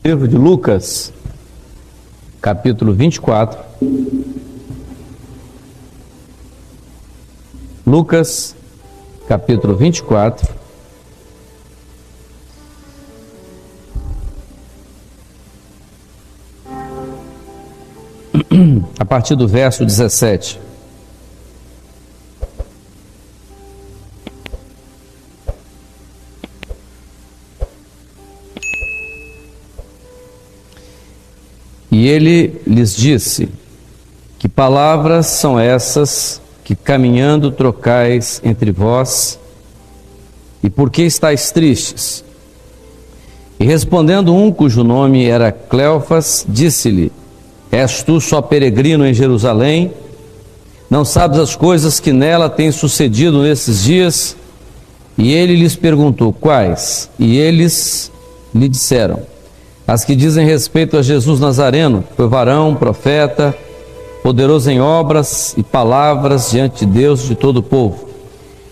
Livro de Lucas, capítulo 24. Lucas, capítulo 24. A partir do verso 17. E ele lhes disse: que palavras são essas que caminhando trocais entre vós? E por que estáis tristes? E respondendo um cujo nome era Cleofas, disse-lhe: és tu só peregrino em Jerusalém? Não sabes as coisas que nela têm sucedido nesses dias? E ele lhes perguntou: quais? E eles lhe disseram: as que dizem respeito a Jesus Nazareno, que foi varão, profeta, poderoso em obras e palavras diante de Deus e de todo o povo.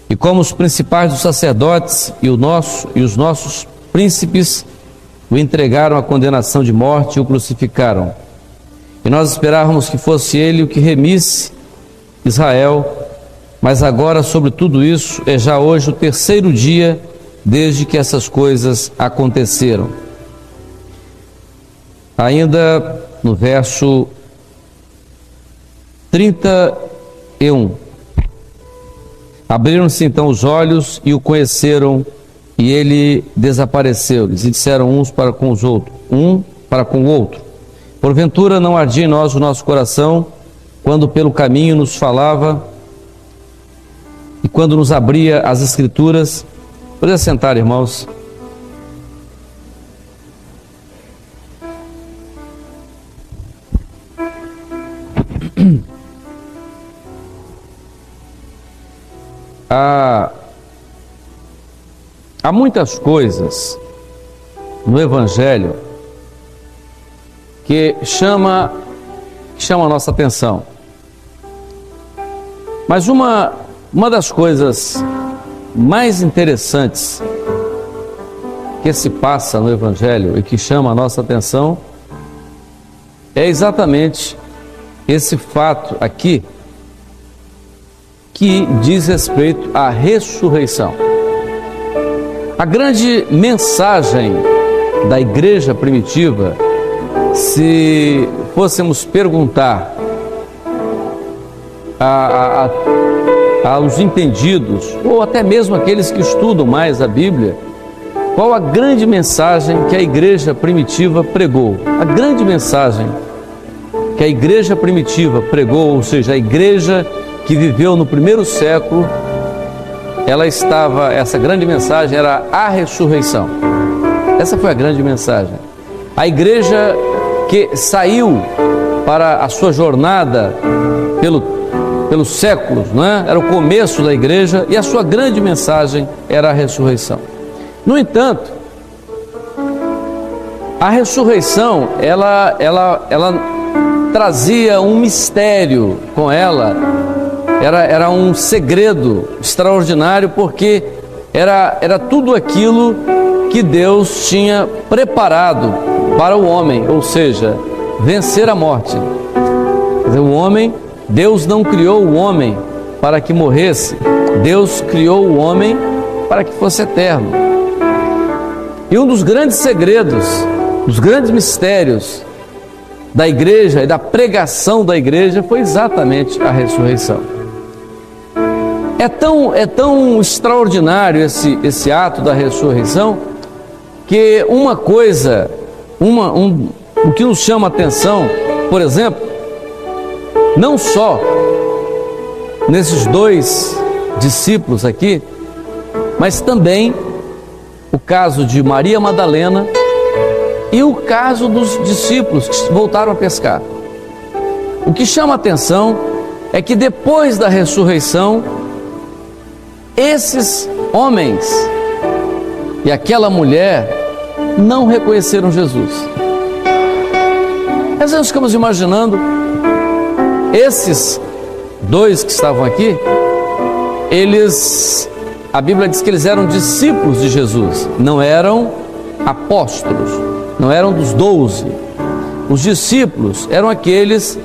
E como os principais dos sacerdotes e os nossos príncipes o entregaram à condenação de morte e o crucificaram. E nós esperávamos que fosse ele o que remisse Israel, mas agora sobre tudo isso é já hoje o terceiro dia desde que essas coisas aconteceram. Ainda no verso 31. Abriram-se então os olhos e o conheceram, e ele desapareceu-lhes, e disseram uns para com os outros, um para com o outro: porventura não ardia em nós o nosso coração, quando pelo caminho nos falava e quando nos abria as Escrituras? Pode sentar, irmãos. Há muitas coisas no Evangelho que chama a nossa atenção. Mas uma das coisas mais interessantes que se passa no Evangelho e que chama a nossa atenção é exatamente esse fato aqui, que diz respeito à ressurreição. A grande mensagem da igreja primitiva, se fôssemos perguntar aos entendidos, ou até mesmo aqueles que estudam mais a Bíblia, qual a grande mensagem que a igreja primitiva pregou? A grande mensagem que a igreja primitiva pregou, ou seja, a igreja que viveu no primeiro século, essa grande mensagem era a ressurreição. Essa foi a grande mensagem. A igreja que saiu para a sua jornada pelos séculos, não é? Era o começo da igreja, e a sua grande mensagem era a ressurreição. No entanto, a ressurreição, ela trazia um mistério com ela. Era um segredo extraordinário, porque era tudo aquilo que Deus tinha preparado para o homem, ou seja, vencer a morte. Quer dizer, Deus não criou o homem para que morresse, Deus criou o homem para que fosse eterno. E um dos grandes segredos, dos grandes mistérios da igreja e da pregação da igreja foi exatamente a ressurreição. É tão extraordinário esse ato da ressurreição, que uma coisa, o que nos chama a atenção, por exemplo, não só nesses dois discípulos aqui, mas também o caso de Maria Madalena e o caso dos discípulos que voltaram a pescar. O que chama a atenção é que depois da ressurreição, esses homens e aquela mulher não reconheceram Jesus. Às vezes ficamos imaginando, esses dois que estavam aqui, a Bíblia diz que eles eram discípulos de Jesus, não eram apóstolos. não eram dos 12. Os discípulos eram aqueles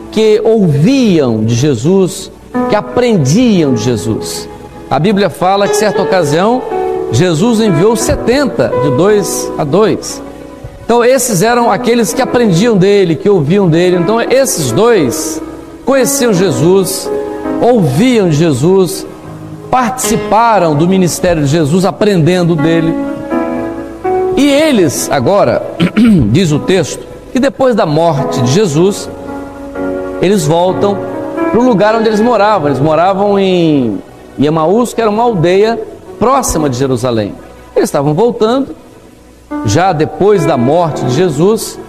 que ouviam de Jesus, que aprendiam de Jesus. A Bíblia fala que, certa ocasião, Jesus enviou 70, de 2 a 2. Então, esses eram aqueles que aprendiam dele, que ouviam dele. Então, esses dois conheciam Jesus, ouviam de Jesus, participaram do ministério de Jesus, aprendendo dele. E eles, agora, diz o texto, que depois da morte de Jesus, eles voltam para o lugar onde eles moravam. Eles moravam em Emaús, que era uma aldeia próxima de Jerusalém. Eles estavam voltando, já depois da morte de Jesus,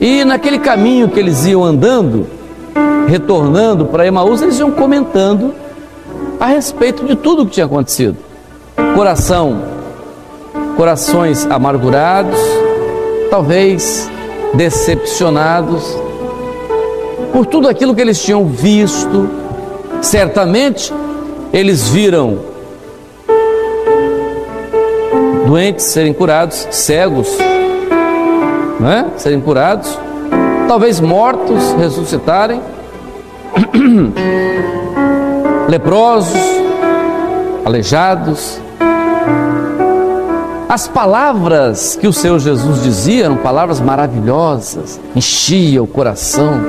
e naquele caminho que eles iam andando, retornando para Emaús, eles iam comentando a respeito de tudo o que tinha acontecido. Corações amargurados, talvez decepcionados por tudo aquilo que eles tinham visto. Certamente eles viram doentes serem curados, cegos, não é? Serem curados, talvez mortos ressuscitarem, leprosos, aleijados. As palavras que o Senhor Jesus dizia eram palavras maravilhosas, enchia o coração.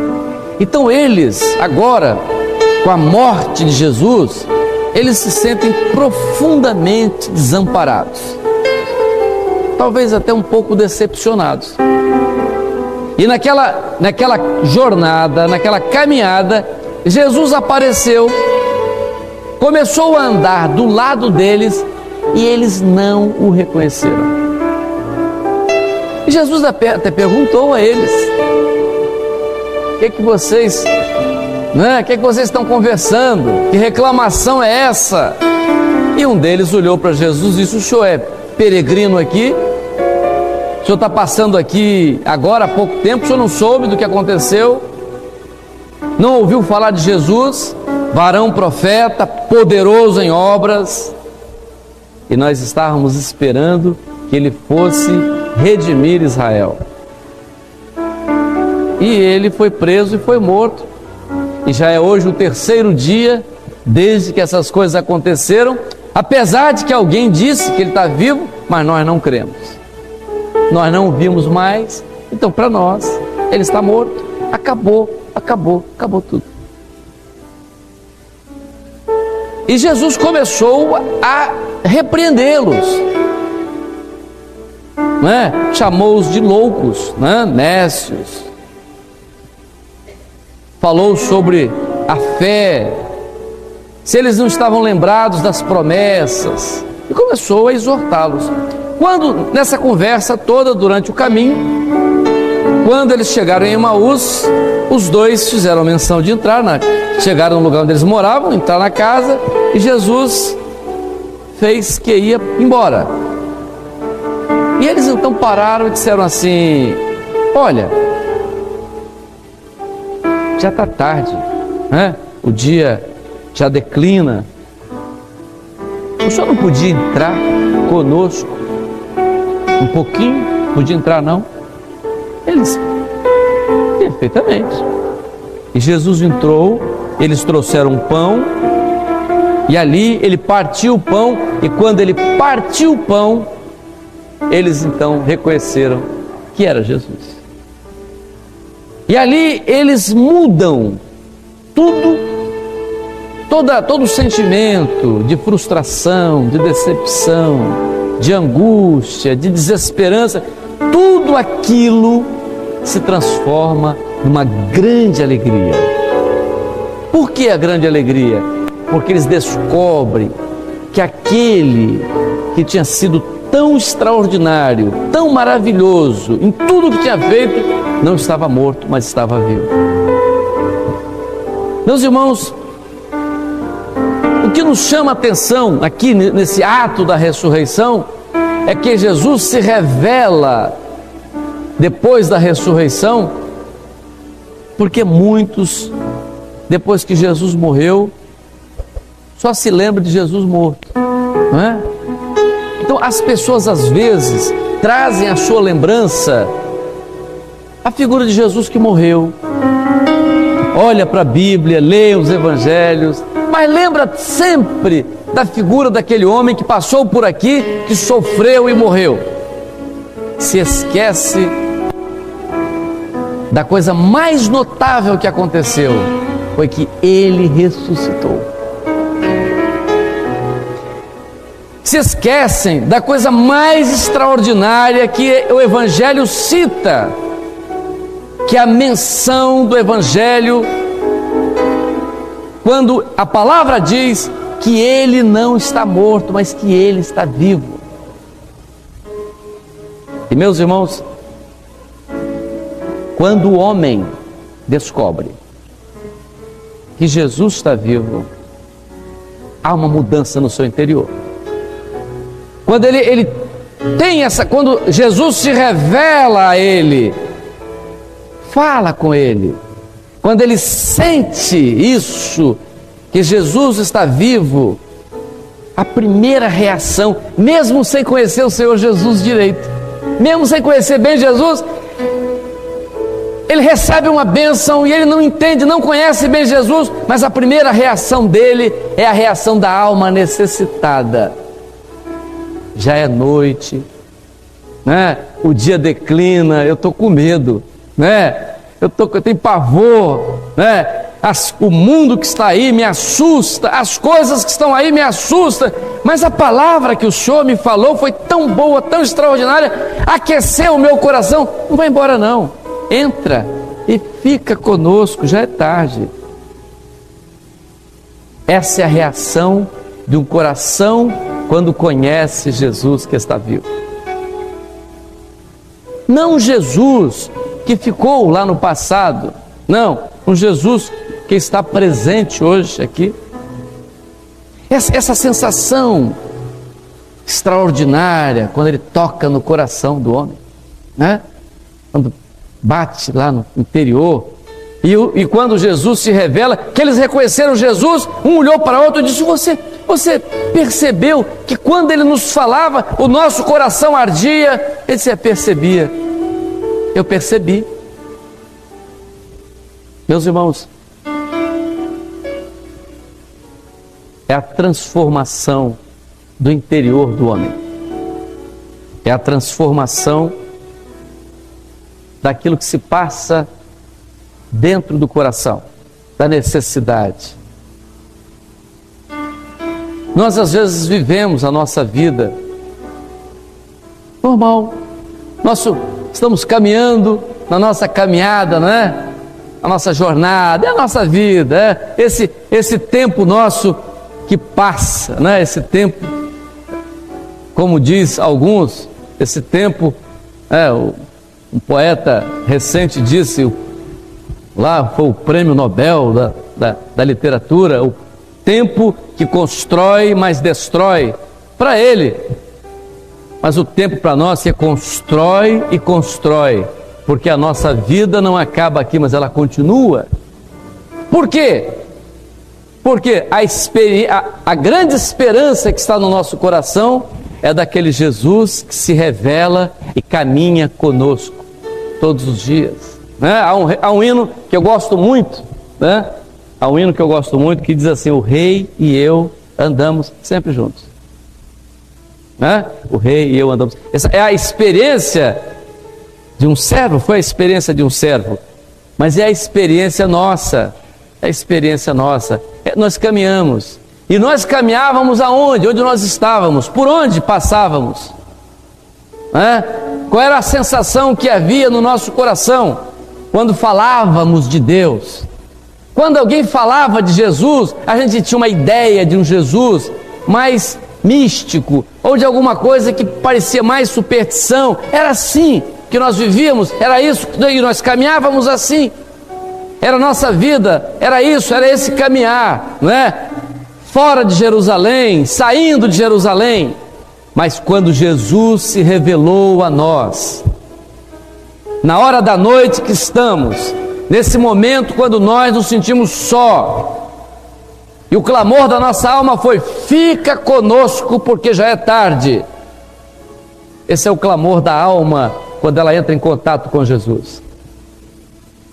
Então eles, agora, com a morte de Jesus, eles se sentem profundamente desamparados, talvez até um pouco decepcionados. E naquela jornada, naquela caminhada, Jesus apareceu, começou a andar do lado deles, e eles não o reconheceram. E Jesus até perguntou a eles: o que vocês estão conversando? Que reclamação é essa? E um deles olhou para Jesus e disse: o senhor é peregrino aqui? O senhor está passando aqui agora há pouco tempo? O senhor não soube do que aconteceu? Não ouviu falar de Jesus, varão profeta, poderoso em obras? E nós estávamos esperando que ele fosse redimir Israel. E ele foi preso e foi morto. E já é hoje o 3º dia desde que essas coisas aconteceram, apesar de que alguém disse que ele está vivo, mas nós não cremos. Nós não o vimos mais, então para nós ele está morto. Acabou tudo. E Jesus começou a repreendê-los, chamou-os de loucos, nécios, falou sobre a fé, se eles não estavam lembrados das promessas, e começou a exortá-los. Quando, nessa conversa toda, durante o caminho, quando eles chegaram em Emaús, os dois fizeram menção de entrar, chegaram no lugar onde eles moravam, entrar na casa, e Jesus fez que ia embora. E eles então pararam e disseram assim: olha, já está tarde, o dia já declina, o senhor não podia entrar conosco um pouquinho? Podia entrar não? Eles, perfeitamente. E Jesus entrou, eles trouxeram um pão, e ali ele partiu o pão, e quando ele partiu o pão, eles então reconheceram que era Jesus. E ali eles mudam todo o sentimento de frustração, de decepção, de angústia, de desesperança, tudo aquilo se transforma numa grande alegria. Por que a grande alegria? Porque eles descobrem que aquele que tinha sido tão extraordinário, tão maravilhoso em tudo que tinha feito, não estava morto, mas estava vivo. Meus irmãos, o que nos chama a atenção aqui nesse ato da ressurreição é que Jesus se revela depois da ressurreição, porque muitos, depois que Jesus morreu, só se lembram de Jesus morto, não é? Então as pessoas às vezes trazem à sua lembrança a figura de Jesus que morreu. Olha para a Bíblia, lê os Evangelhos, mas lembra sempre da figura daquele homem que passou por aqui, que sofreu e morreu. Se esquece da coisa mais notável que aconteceu, foi que ele ressuscitou. Se esquecem da coisa mais extraordinária que o Evangelho cita, que é a menção do Evangelho, quando a palavra diz que ele não está morto, mas que ele está vivo. E meus irmãos, quando o homem descobre que Jesus está vivo, há uma mudança no seu interior. Quando ele tem quando Jesus se revela a ele, fala com ele, quando ele sente isso, que Jesus está vivo, a primeira reação, mesmo sem conhecer o Senhor Jesus direito, mesmo sem conhecer bem Jesus, ele recebe uma bênção e ele não entende, não conhece bem Jesus, mas a primeira reação dele é a reação da alma necessitada. Já é noite, né? O dia declina, eu estou com medo, né? Eu tenho pavor, né? O mundo que está aí me assusta, as coisas que estão aí me assustam, mas a palavra que o Senhor me falou foi tão boa, tão extraordinária, aqueceu o meu coração. Não vai embora não, entra e fica conosco, já é tarde. Essa é a reação de um coração quando conhece Jesus que está vivo. Não Jesus que ficou lá no passado, não, um Jesus que está presente hoje aqui. Essa sensação extraordinária quando ele toca no coração do homem, né? Quando bate lá no interior, e quando Jesus se revela, que eles reconheceram Jesus, um olhou para o outro e disse: você percebeu que quando ele nos falava, o nosso coração ardia? Ele disse: percebia, eu percebi. Meus irmãos, é a transformação do interior do homem, é a transformação daquilo que se passa dentro do coração, da necessidade. Nós às vezes vivemos a nossa vida normal, estamos caminhando na nossa caminhada, não é? A nossa jornada, é a nossa vida, é esse tempo nosso que passa, né? Esse tempo, como diz alguns, esse tempo, um poeta recente disse, lá foi o prêmio Nobel da literatura, o tempo que constrói, mas destrói, para ele. Mas o tempo para nós é constrói e constrói, porque a nossa vida não acaba aqui, mas ela continua. Por quê? Porque a grande esperança que está no nosso coração é daquele Jesus que se revela e caminha conosco todos os dias, né? Há um hino que eu gosto muito, né? Há um hino que eu gosto muito que diz assim: o rei e eu andamos sempre juntos, né? O rei e eu andamos. Essa é a experiência de um servo, foi a experiência de um servo, mas é a experiência nossa, é a experiência nossa. Nós caminhamos, e nós caminhávamos aonde? Onde nós estávamos? Por onde passávamos? Qual era a sensação que havia no nosso coração quando falávamos de Deus? Quando alguém falava de Jesus, a gente tinha uma ideia de um Jesus mais místico, ou de alguma coisa que parecia mais superstição. Era assim que nós vivíamos, era isso, e nós caminhávamos assim. Era a nossa vida, era isso, era esse caminhar, não é? Fora de Jerusalém, saindo de Jerusalém. Mas quando Jesus se revelou a nós, na hora da noite que estamos, nesse momento quando nós nos sentimos só, e o clamor da nossa alma foi: fica conosco porque já é tarde. Esse é o clamor da alma quando ela entra em contato com Jesus.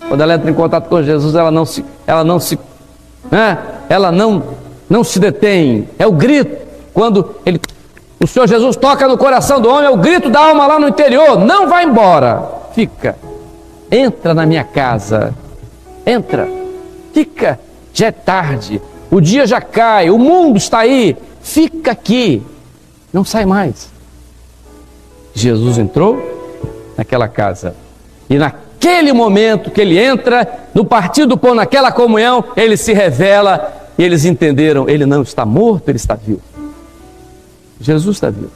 Quando ela entra em contato com Jesus, ela não se detém. É o grito. Quando o Senhor Jesus toca no coração do homem, é o grito da alma lá no interior: não vai embora, fica, entra na minha casa, entra, fica, já é tarde, o dia já cai, o mundo está aí, fica aqui, não sai mais. Jesus entrou naquela casa, e naquele momento que ele entra, no partir do pão, naquela comunhão, ele se revela, e eles entenderam: ele não está morto, ele está vivo. Jesus está vivo.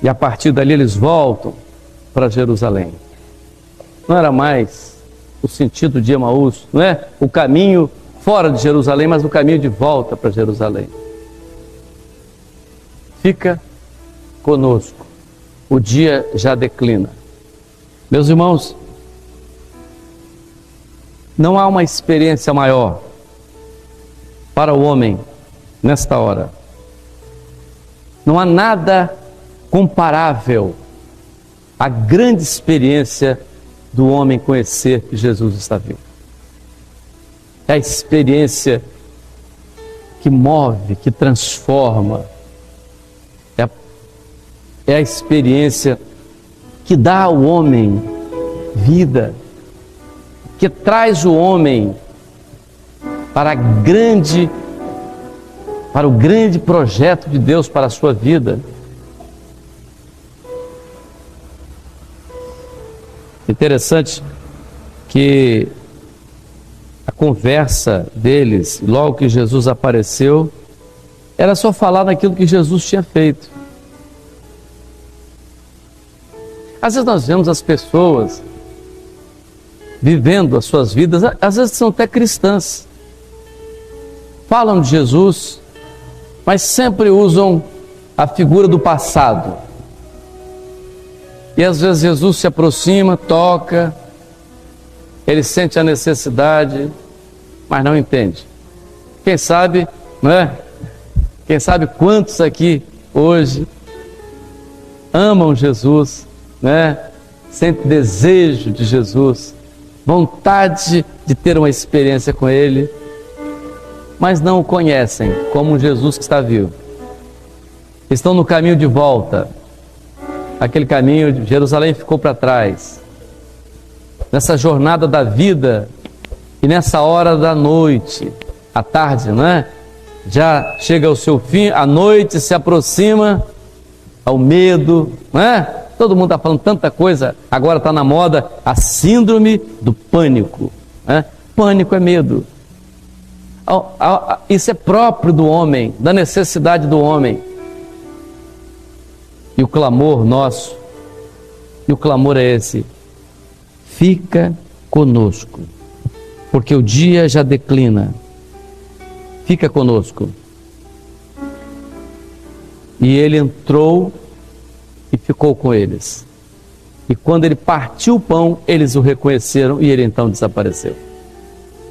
E a partir dali eles voltam para Jerusalém. Não era mais o sentido de Emaús, não é o caminho fora de Jerusalém, mas o caminho de volta para Jerusalém. Fica conosco, o dia já declina. Meus irmãos, não há uma experiência maior para o homem nesta hora. Não há nada comparável à grande experiência do homem conhecer que Jesus está vivo. É a experiência que move, que transforma. É a experiência que dá ao homem vida, que traz o homem para o grande projeto de Deus para a sua vida. Interessante que a conversa deles, logo que Jesus apareceu, era só falar daquilo que Jesus tinha feito. Às vezes nós vemos as pessoas vivendo as suas vidas, às vezes são até cristãs, falam de Jesus, mas sempre usam a figura do passado. E às vezes Jesus se aproxima, toca, ele sente a necessidade, mas não entende. Quem sabe, não é? Quem sabe quantos aqui hoje amam Jesus, né? Sentem desejo de Jesus, vontade de ter uma experiência com Ele, mas não o conhecem como um Jesus que está vivo. Estão no caminho de volta. Aquele caminho de Jerusalém ficou para trás. Nessa jornada da vida e nessa hora da noite, à tarde, não é? Já chega ao seu fim, a noite se aproxima, ao medo, não é? Todo mundo está falando tanta coisa, agora está na moda a síndrome do pânico. Né? Pânico é medo. Isso é próprio do homem, da necessidade do homem. E o clamor nosso, e o clamor é esse: fica conosco, porque o dia já declina. Fica conosco. E ele entrou e ficou com eles. E quando ele partiu o pão, eles o reconheceram e ele então desapareceu.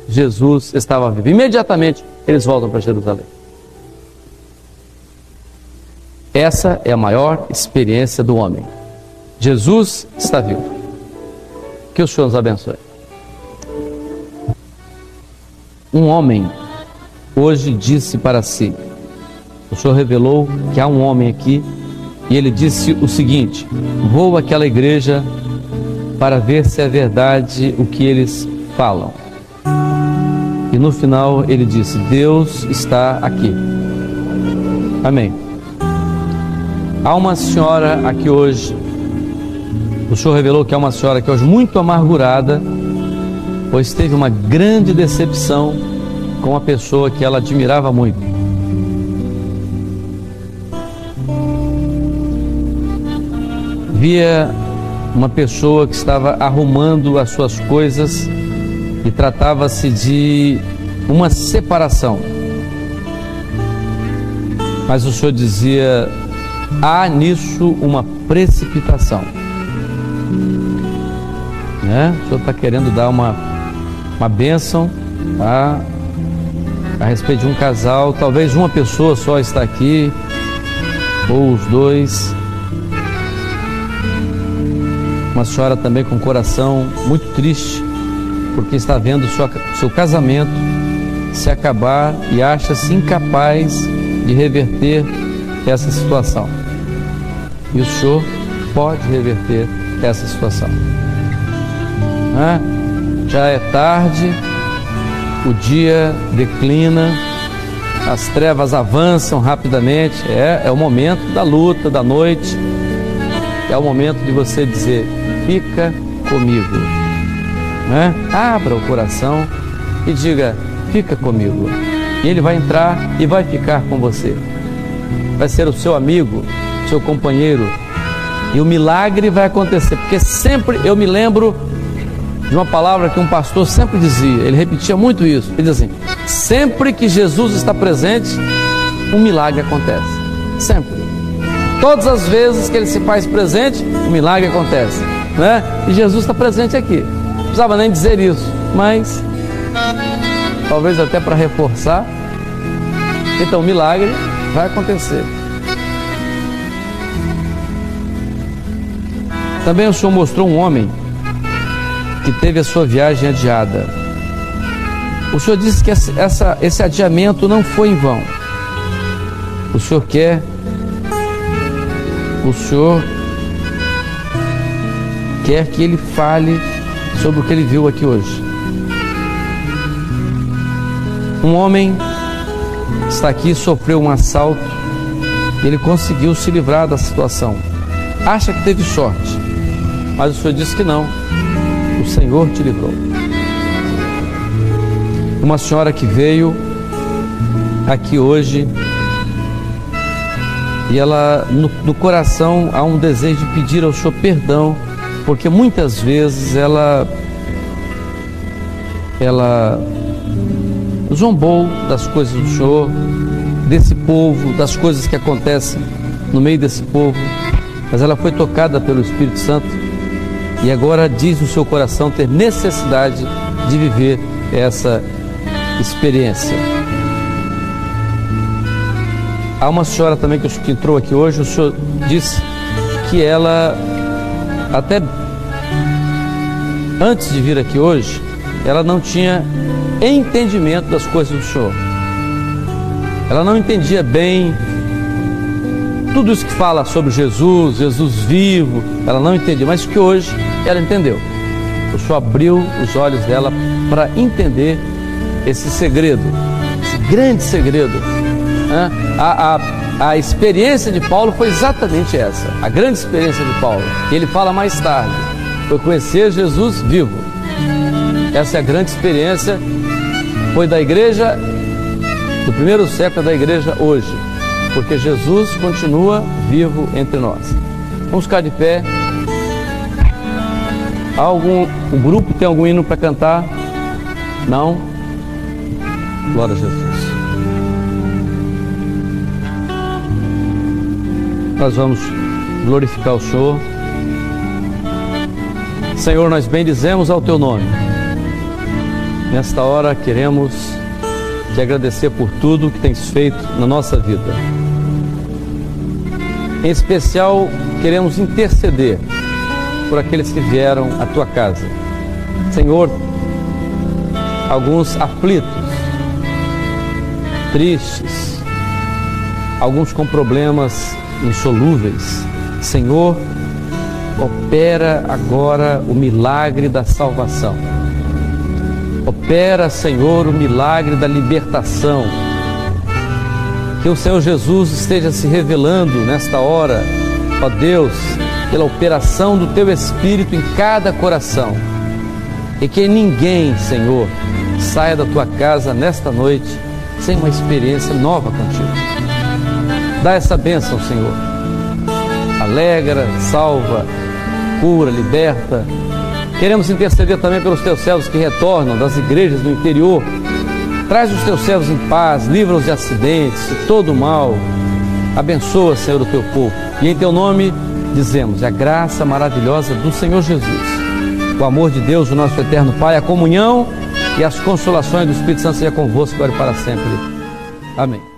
Jesus estava vivo. Imediatamente eles voltam para Jerusalém. Essa é a maior experiência do homem. Jesus está vivo. Que o Senhor nos abençoe. Um homem hoje disse para si, o Senhor revelou que há um homem aqui, e ele disse o seguinte: vou àquela igreja para ver se é verdade o que eles falam. E no final ele disse: Deus está aqui. Amém. Há uma senhora aqui hoje, o Senhor revelou que há uma senhora aqui hoje muito amargurada, pois teve uma grande decepção com uma pessoa que ela admirava muito. Via uma pessoa que estava arrumando as suas coisas e tratava-se de uma separação. Mas o Senhor dizia: há nisso uma precipitação. Né? O Senhor está querendo dar uma bênção a respeito de um casal. Talvez uma pessoa só está aqui, ou os dois. Uma senhora também com o coração muito triste, porque está vendo seu casamento se acabar e acha-se incapaz de reverter essa situação. E o Senhor pode reverter essa situação. Já é tarde, o dia declina, as trevas avançam rapidamente. É o momento da luta, da noite. É o momento de você dizer: fica comigo. Abra o coração e diga: fica comigo. E Ele vai entrar e vai ficar com você. Vai ser o seu amigo, seu companheiro. E o milagre vai acontecer. Porque sempre eu me lembro de uma palavra que um pastor sempre dizia. Ele repetia muito isso. Ele dizia assim: sempre que Jesus está presente, um milagre acontece. Sempre. Todas as vezes que Ele se faz presente, um milagre acontece, E Jesus está presente aqui. Não precisava nem dizer isso, mas talvez até para reforçar. Então o milagre vai acontecer. Também o Senhor mostrou um homem que teve a sua viagem adiada. O Senhor disse que esse adiamento não foi em vão. O Senhor quer que ele fale sobre o que ele viu aqui hoje. Um homem está aqui e sofreu um assalto. Ele conseguiu se livrar da situação. Acha que teve sorte, mas o Senhor disse que não. O Senhor te livrou. Uma senhora que veio aqui hoje e ela no coração há um desejo de pedir ao Senhor perdão, porque muitas vezes ela zombou das coisas do Senhor, desse povo, das coisas que acontecem no meio desse povo, mas ela foi tocada pelo Espírito Santo e agora diz no seu coração ter necessidade de viver essa experiência. Há uma senhora também que entrou aqui hoje. O Senhor disse que ela, até antes de vir aqui hoje, ela não tinha entendimento das coisas do Senhor. Ela não entendia bem tudo isso que fala sobre Jesus, Jesus vivo. Ela não entendia, mas que hoje ela entendeu. O Senhor abriu os olhos dela para entender esse segredo, esse grande segredo. A experiência de Paulo foi exatamente essa, a grande experiência de Paulo. E ele fala mais tarde, foi conhecer Jesus vivo. Essa é a grande experiência, foi da igreja, do primeiro século da igreja hoje, porque Jesus continua vivo entre nós. Vamos ficar de pé. O grupo tem algum hino para cantar? Não? Glória a Jesus. Nós vamos glorificar o Senhor. Senhor, nós bendizemos ao Teu nome. Nesta hora queremos te agradecer por tudo que tens feito na nossa vida. Em especial, queremos interceder por aqueles que vieram à Tua casa. Senhor, alguns aflitos, tristes, alguns com problemas insolúveis. Senhor, opera agora o milagre da salvação. Opera, Senhor, o milagre da libertação. Que o Senhor Jesus esteja se revelando nesta hora, ó Deus, pela operação do Teu Espírito em cada coração. E que ninguém, Senhor, saia da Tua casa nesta noite sem uma experiência nova contigo. Dá essa bênção, Senhor. Alegra, salva, cura, liberta. Queremos interceder também pelos Teus servos que retornam das igrejas do interior. Traz os Teus servos em paz, livra-os de acidentes, de todo mal. Abençoa, Senhor, o Teu povo. E em Teu nome dizemos, a graça maravilhosa do Senhor Jesus, o amor de Deus, o nosso eterno Pai, a comunhão e as consolações do Espírito Santo seja convosco agora e para sempre. Amém.